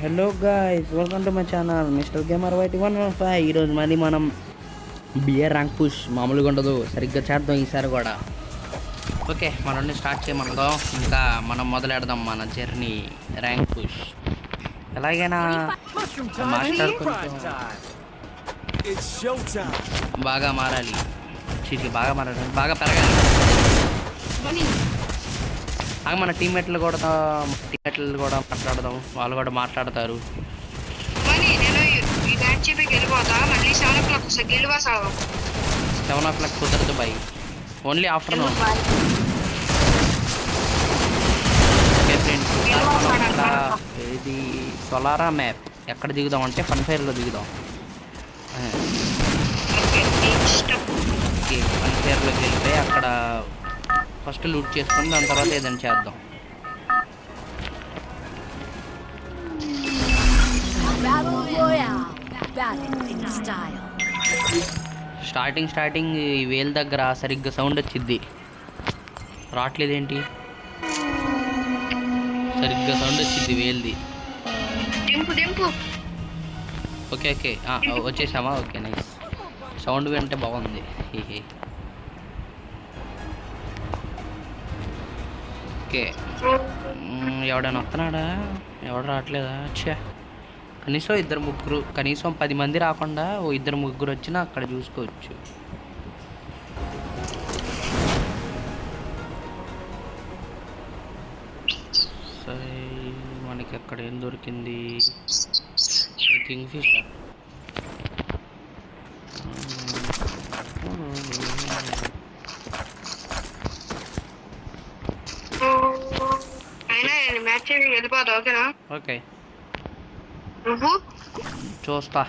Hello guys, welcome to my channel mister gamer white 115. ఈరోజు మళ్ళీ మనం బియర్ ర్యాంక్ పుష్ మామూలుగా ఉండదు, సరిగ్గా చేద్దాం ఈసారి కూడా. ఓకే, మనం స్టార్ట్ చేయమనుకో. ఇంకా మనం మొదలెడదాం మన జర్నీ ర్యాంక్ పుష్. ఎలాగైనా మాస్టర్ కొంచెం బాగా మారాలి, బాగా పెరగాలి. మన టీమ్మేట్లు కూడా మాట్లాడదాం, వాళ్ళు కూడా మాట్లాడతారు. 7 o'clock కుదరదు by, only afternoon. Okay friends, ఇది సోలారా మ్యాప్. ఎక్కడ దిగుదాం అంటే ఫన్ ఫైర్లో దిగుదాం. ఓకే, ఫన్ ఫైర్లోకి వెళ్ళిపోయి అక్కడ ఫస్ట్ లూట్ చేసుకొని దాని తర్వాత ఏదైనా చేద్దాం. స్టార్టింగ్ ఈ వేల్ దగ్గర సరిగ్గా సౌండ్ వచ్చింది, రావట్లేదేంటి? సరిగ్గా సౌండ్ వచ్చింది వేల్ది. ఓకే వచ్చేసామా? Okay, nice. సౌండ్ వింటే బాగుంది. ఓకే, ఎవడైనా వస్తున్నాడా? ఎవడు రావట్లేదా? ఛా, కనీసం 2-3, కనీసం 10 మంది రాకుండా ఓ 2-3 వచ్చినా అక్కడ చూసుకోవచ్చు. సరే, మనకి అక్కడ ఏం దొరికింది? Kingfisher. ఓకే, చూస్తా.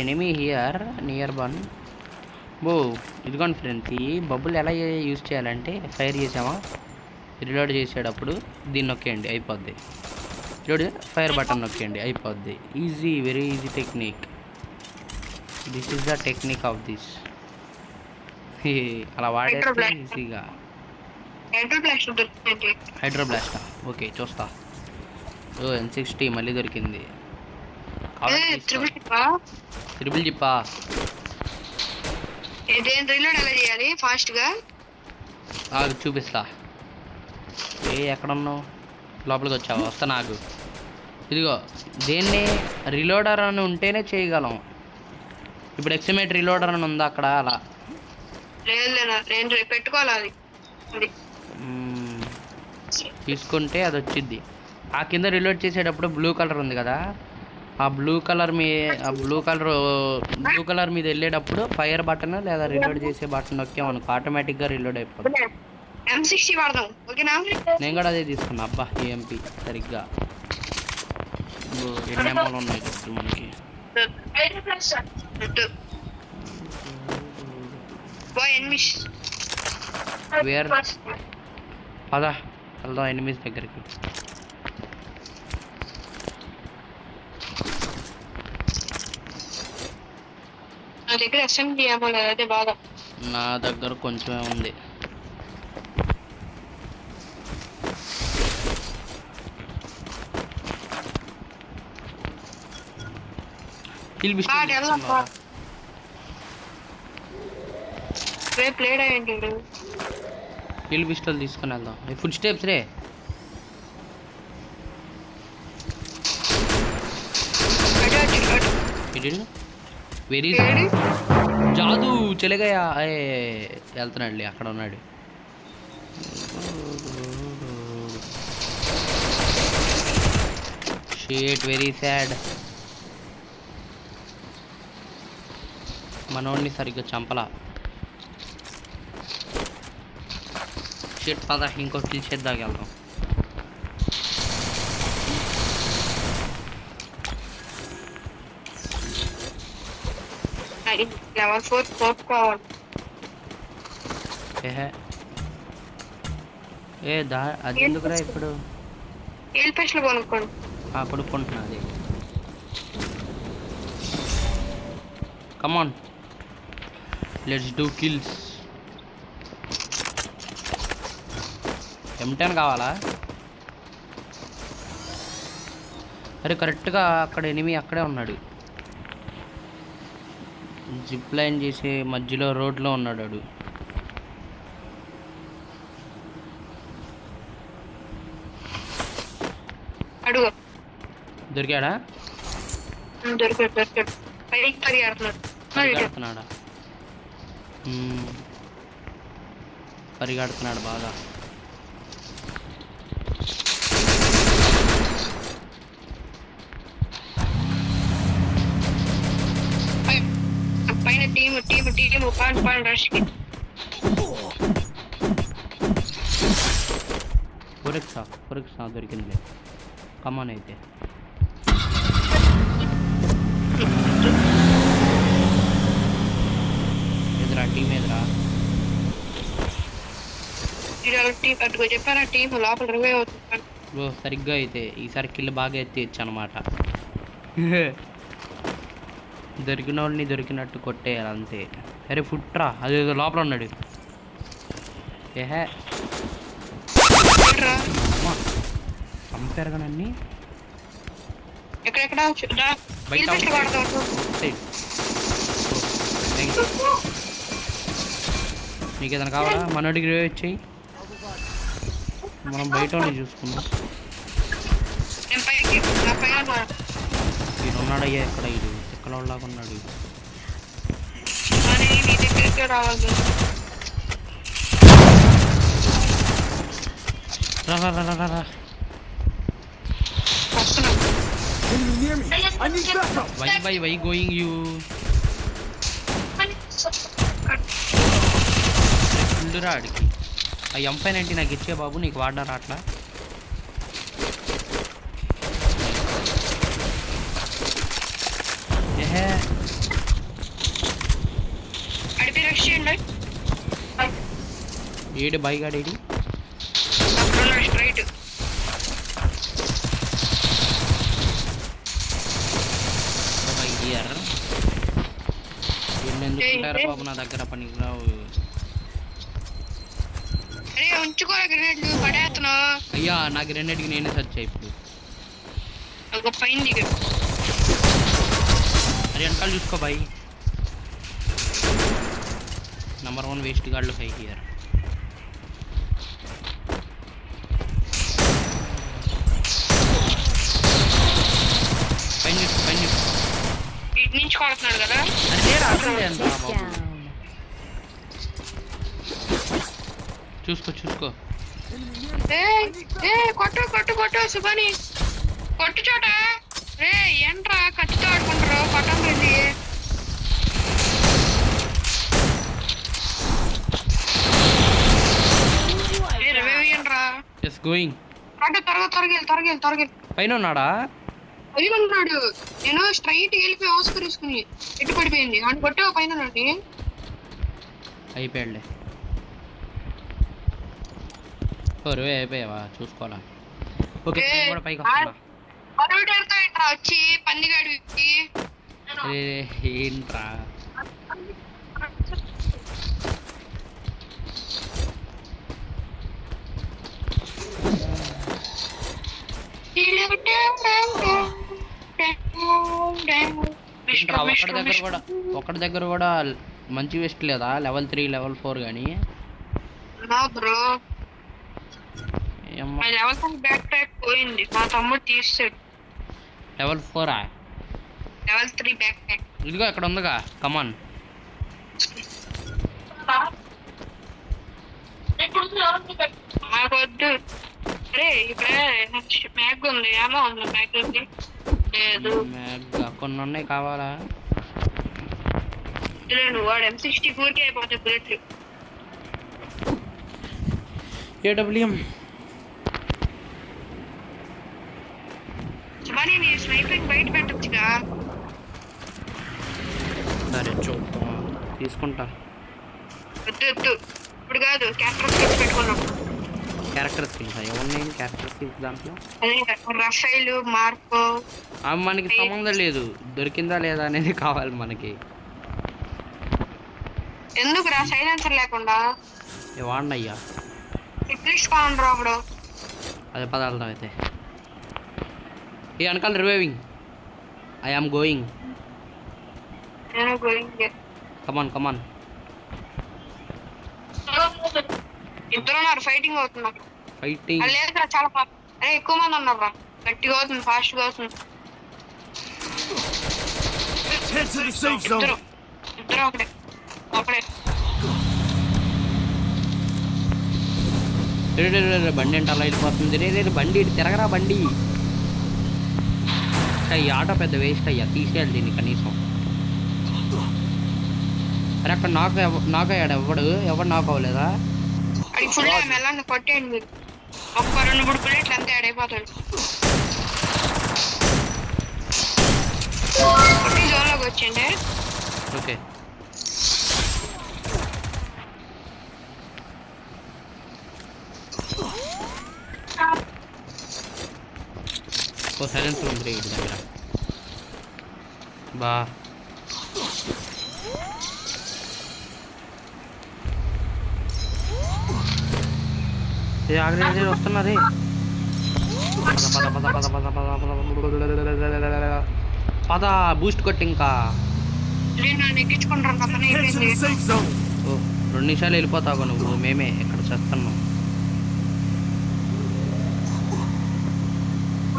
Enemy here near one. బో, ఇదిగోండి ఫ్రెండ్స్, ఈ బబ్బులు ఎలా యూజ్ చేయాలంటే ఫైర్ చేసామా, రిలోడ్ చేసేటప్పుడు దీన్ని నొక్కేయండి అయిపోద్ది. రిలోడ్ ఫైర్ బటన్ నొక్కేయండి అయిపోద్ది. Easy, very easy technique. This is the technique of this. అలా వాడేస్తే ఈజీగా. హైడ్రోబ్లాస్టా? ఓకే, చూస్తా. N60 మళ్ళీ దొరికింది. ట్రిపుల్ జిప్పా? చూపిస్తా. ఎక్కడున్నావు? లోపలికి వచ్చావా? వస్తా నాకు. ఇదిగో, దేన్ని రిలోడర్ అని ఉంటేనే చేయగలం. ఇప్పుడు ఎక్స్మేట్ రిలోడర్ అని ఉందా అక్కడ? అలా పెట్టుకోవాలి, తీసుకుంటే అది వచ్చింది. ఆ కింద రిలోడ్ చేసేటప్పుడు బ్లూ కలర్ ఉంది కదా, ఆ బ్లూ కలర్ మీద వెళ్ళేటప్పుడు ఫైర్ బటన్ లేదా రిలోడ్ చేసే బటన్ నొక్కామనుకో ఆటోమేటిక్గా రిలోడ్ అయిపోతుంది. నేను కూడా అదే తీసుకున్నా. అబ్బా, ఏఎంపీ సరిగ్గా. ఎన్ని అమ్మాలు ఉన్నాయి ఇప్పుడు మనకి? పదా వెళ్దాం ఎనిమిస్ దగ్గరికి. నా దగ్గర కొంచెమే ఉంది. హిల్ పిస్టల్ తీసుకుని వెళ్దాం. ఫుడ్ స్టెప్స్ రే. వెరీ జాదు చెలగయా వెళ్తున్నాడు, అక్కడ ఉన్నాడు. షేట్, వెరీ సాడ్. మనోడిని సరిగ్గా చంపలా. షేట్ పద, ఇంకో కిల్ చేద్దాం వెళ్దాం. అది ఎందుకురా ఇప్పుడు? కొనుక్కుంటున్నా అది. కమాన్, లెట్స్ డూ కిల్స్. M10 కావాలా? అరే కరెక్ట్గా అక్కడ ఎనిమి అక్కడే ఉన్నాడు. జిప్ లైన్ చేసే మధ్యలో రోడ్లో ఉన్నాడు వాడు. అడుగు దొరికాడా? దొరికాడు పైకి పరిగెడుతున్నాడా? పరిగెడుతున్నాడు బాగా. పైన టీము పాన్ రష్కి. పొరక్సా దొరికింది. కమాన్ అయితే ఎదురా టీం ఎదురా. అటుగా చెప్పారా టీం లోపల రివైవ్ అవుతుంది. బ్రో సరిగ్గా అయితే ఈసారి కిల్ బాగా ఎత్తిచ్చు అనమాట. దొరికిన వాళ్ళని దొరికినట్టు కొట్టేయాలి అంతే. అరే ఫుట్రా అదేదో లోపల ఉన్నాడు. ఏహే చంపారు కానీ బయట నీకు ఏదైనా కావాలా? మనోడికి రివైవ్ వచ్చాయి. మనం బయట వాళ్ళని చూసుకుందాం. వీడు ఉన్నాడయ్యా ఎక్కడ? వీడు ఎక్కడ వాళ్ళలాగా ఉన్నాడు. రా వై గోయింగ్ యూ ఫుల్లురా ఆడికి. ఆ M590 నాకు ఇచ్చే బాబు, నీకు వాడినారా అట్లా? ఏహే ఏడు బైగాడేడి ఎందుకుంటారా బాబు నా దగ్గర పనికి రావు. అయ్యా నాకు రెండింటికి నేనే సర్చ్ ఇప్పుడు. అరే వెనకాల చూసుకో బాయ్. నంబర్ 1 వేస్ట్ గార్డులు హై హియర్. నుంచి కొడుతున్నాడు కదా. చూసుకో కొట్టు సుబాని కొట్టు చోట. రే ఏంట్రా కత్తితో ఆడుకుంటారు పట్టం వెళ్ళి. త్వరగా పైన ఉన్నాడా? ఉన్నాడు. నేను స్ట్రైట్ వెళ్ళిపోయి ఆస్కర్ తీసుకుని ఎట్టు పడిపోయింది అని కొట్టే పైన అయిపోయాడులే. అయిపోయావా? చూసుకోవాలా? ఓకే పైకి వచ్చి పందిగాడికి ఏంట్రా ఒకటి దగ్గర కూడా మంచి వెస్ట్ లేదా? లెవెల్ 3 లెవెల్ 4 కానీ పోయింది. మా తమ్ముడు తీసాడు. లెవెల్ 4 లెవెల్ 3 బ్యాక్ ప్యాక్ ఇదిగో ఇక్కడ ఉందిగా. కమాన్ మాకొద్దు. అరే ఇక్కడ మ్యాగ్ ఉంది. ఏమో ఉంది మ్యాగ్ ఉంది. లేదు కొన్ని ఉన్నాయి కావాలా? వాడు M64 అయిపోతాయి బుల్లెట్లు. AWM సుబాని నీ స్నైపింగ్ బయట పెట్టచ్చుగా. సరే చూద్దాం, తీసుకుంటా. వద్దు ఇప్పుడు కాదు, క్యారెక్టర్ స్కిల్స్ పెట్టుకున్నాం. క్యారెక్టర్ స్కిల్స్ ఏమున్నాయి? క్యారెక్టర్ స్కిల్స్ దాంట్లో రఫైలు మార్కో మనకి సంబంధం లేదు. దొరికిందా లేదా అనేది కావాలి మనకి. ఎందుకురా సైలెన్సర్ లేకుండా ఏ వాడిన అయ్యా అట్లీస్ట్ కావండి ఒకడు. అదే పదార్థం అయితే ఏ వెనకాల రివైవింగ్ ఐ ఆమ్ గోయింగ్ నేను గోయింగ్. కమాన్ కమాన్ ఇద్దరు ఉన్నారు, ఫైటింగ్ అవుతున్నారు. ఫైటింగ్ అది లేదురా చాలా అరే ఎక్కువ మంది ఉన్నారా, గట్టిగా అవుతుంది, ఫాస్ట్ గా అవుతుంది. Head to the safe zone. ఇద్దరు ఇద్దరు ఒకడే ఒకడే. బండి అంటే అలా వెళ్ళిపోతుంది. రే బండి ఇటు తిరగరా బండి. ఈ ఆటో పెద్ద వేస్ట్ అయ్యా, తీసేయాలి దీన్ని కనీసం. అరే అక్కడ నాకు అయ్యాడు ఎవడు నాకు అవ్వలేదా? అది ఫుల్ మెల్లని కొట్టేయండి మీరు. ఒక్క 2-3 బుల్లెట్లు అంతే ఆడైపోతాడు. కొట్టి జోన్లోకి వచ్చిండే. ఓకే ఓ సైలెన్స్ ఉంది రే ఇటు దగ్గర. బా ఏ ఆగ్రహం వస్తున్నది. పద పద పద పద పద పద పద బూస్ట్ కొట్టి ఇంకా నన్ను ఎక్కించుకుంటారు పక్కన Head to అయిపోయింది. the safe zone. ఓ 2 నిమిషాలు వెళ్ళిపోతావు నువ్వు, మేమే ఎక్కడ చేస్తున్నాం.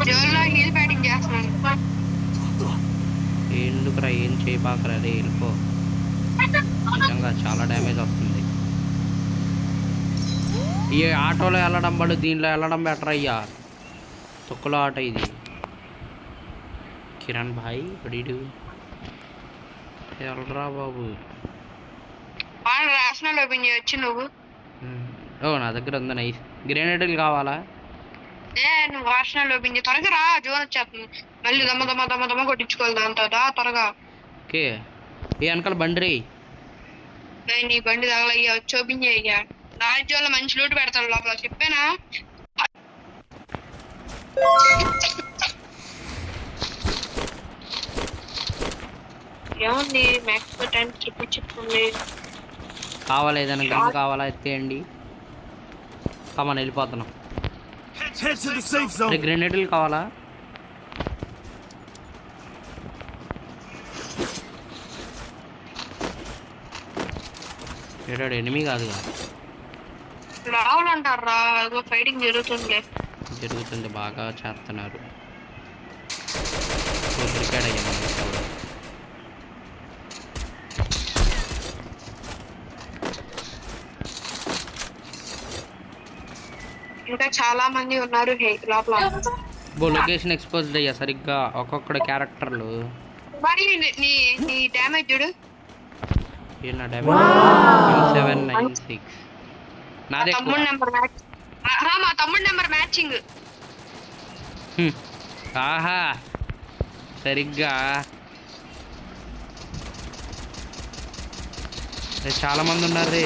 జోన్లో హీల్ బ్యాటింగ్ చేస్తున్నాను. ఎందుకురా ఏం చేయబాకరా రే, వెళ్ళిపో. నిజంగా చాలా డ్యామేజ్ వస్తుంది. ఈ ఆటోలో వెళ్ళడం పడు, దీనిలో వెళ్ళడం బెటర్ అయ్యా. తొక్కులో ఆట ఇది. కిరణ్ భాయ్ అడిడు వెళ్ళరా బాబు. వాళ్ళు రాషనల్ ఓపెన్ చేయొచ్చు నువ్వు. ఓ నా దగ్గర ఉంది నైస్. గ్రెనేడ్లు కావాలా? నువ్వు రాషనల్ ఓపెన్ చేయి, త్వరగా రా, జోన్ వచ్చేస్తుంది. మళ్ళీ దమ్మ కొట్టించుకోవాలి దాంతో త్వరగా. ఓకే ఏ వెనకాల బండి రే. నీ బండి తగలయ్యా, వచ్చి ఓపెన్ చేయయ్యా. రాజ్యంలో మంచి లూటు పెడతాడు లోపల, చెప్పానా? ఏముంది మ్యాక్స్ 10 చెప్పుంది. కావాలా ఏదైనా గన్ కావాలా? ఎత్తేయండి. కమన్ వెళ్ళిపోతున్నాం. Head to the safe zone. గ్రెనేడ్లు కావాలా? ఏడాడు ఎనిమి కాదుగా. రావాలంటారా, ఫైటింగ్ జరుగుతుంది. జరుగుతుంది, బాగా చేస్తున్నారు. క్రికెట్ అయ్యా మన విషయంలో. ఇంకా చాలా మంది ఉన్నారు లోపల. లొకేషన్ ఎక్స్పోజ్డ్ అయ్యా సరిగ్గా ఒక్కొక్కడ క్యారెక్టర్లు. మరి నీ డ్యామేజ్ చూడు. నా డ్యామేజ్ 796. నాదే తమ్ముడు నెంబర్ మ్యాచ్. మా తమ్ముడు నెంబర్ మ్యాచింగ్. ఆహా సరిగ్గా చాలా మంది ఉన్నారు రే.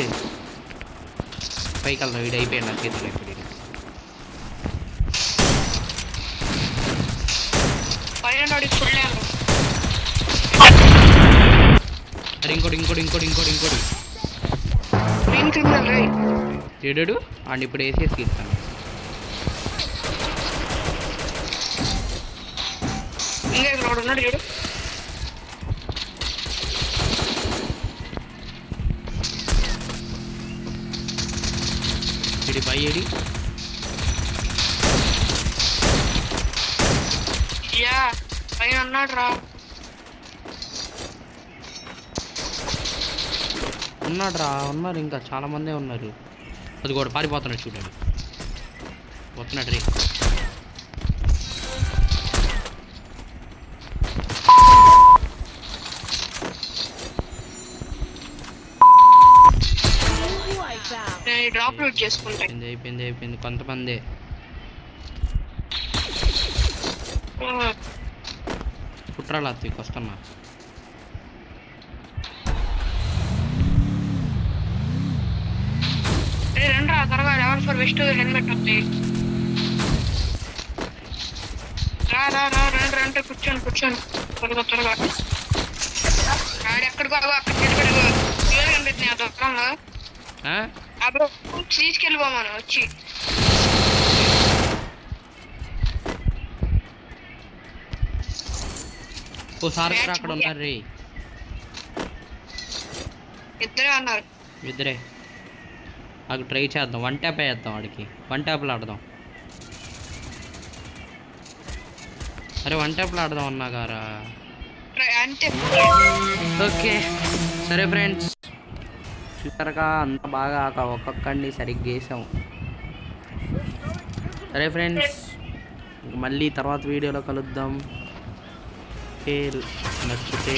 పైకి వెళ్దాం, వీడు అయిపోయాడు నా చేతిలో ఇప్పుడు. అరే ఇంకోటి ఏడాడు అండ్ ఇప్పుడు వేసేసి తీస్తాను. ఇంకా ఇక్కడ ఉన్నాడు చూడు. ఇది పై ఏడి యా పైన ఉన్నాడు రా. ఉన్నారు ఇంకా చాలా మందే ఉన్నారు. అది కూడా పారిపోతున్నాడు చూడండి, వస్తున్నాడు రే. డ్రాప్ రూట్ చేసుకుంటా. అయిపోయింది కొంతమంది. కుట్రాలు అత్తికి వస్తున్నా. రండి రా త్వరగా, లెవెల్ 4 వెస్ట్ హెల్మెట్ వస్తాయి. రండి కూర్చోండి త్వరగా. ఆడెక్కడికో అక్కడ నిలబడి ఆ దూరంలో ఆ? అప్పుడు తీసుకెళ్ళిపోమను వచ్చి. ఓ సార్ కూడా అక్కడ ఉన్నారు రే. ఇద్దరే అన్నారు. ఇద్దరే. నాకు ట్రై చేద్దాం, 1 ట్యాప్ వేద్దాం వాడికి, 1 ట్యాప్లో ఆడదాం. అరే 1 ట్యాప్లో ఆడదాం అన్నా గారా. అంతే. ఓకే సరే ఫ్రెండ్స్, చూసారుగా అంత బాగా ఒక్కొక్కడిని సరిగ్గా వేసాం. సరే ఫ్రెండ్స్, మళ్ళీ తర్వాత వీడియోలో కలుద్దాం. నచ్చితే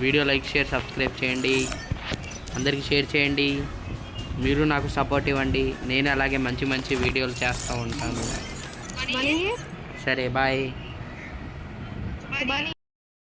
వీడియో లైక్ షేర్ సబ్స్క్రైబ్ చేయండి, అందరికీ షేర్ చేయండి. మీరు నాకు సపోర్ట్ ఇవ్వండి, నేను అలాగే మంచి మంచి వీడియోలు చేస్తూ ఉంటాను. సరే బాయ్.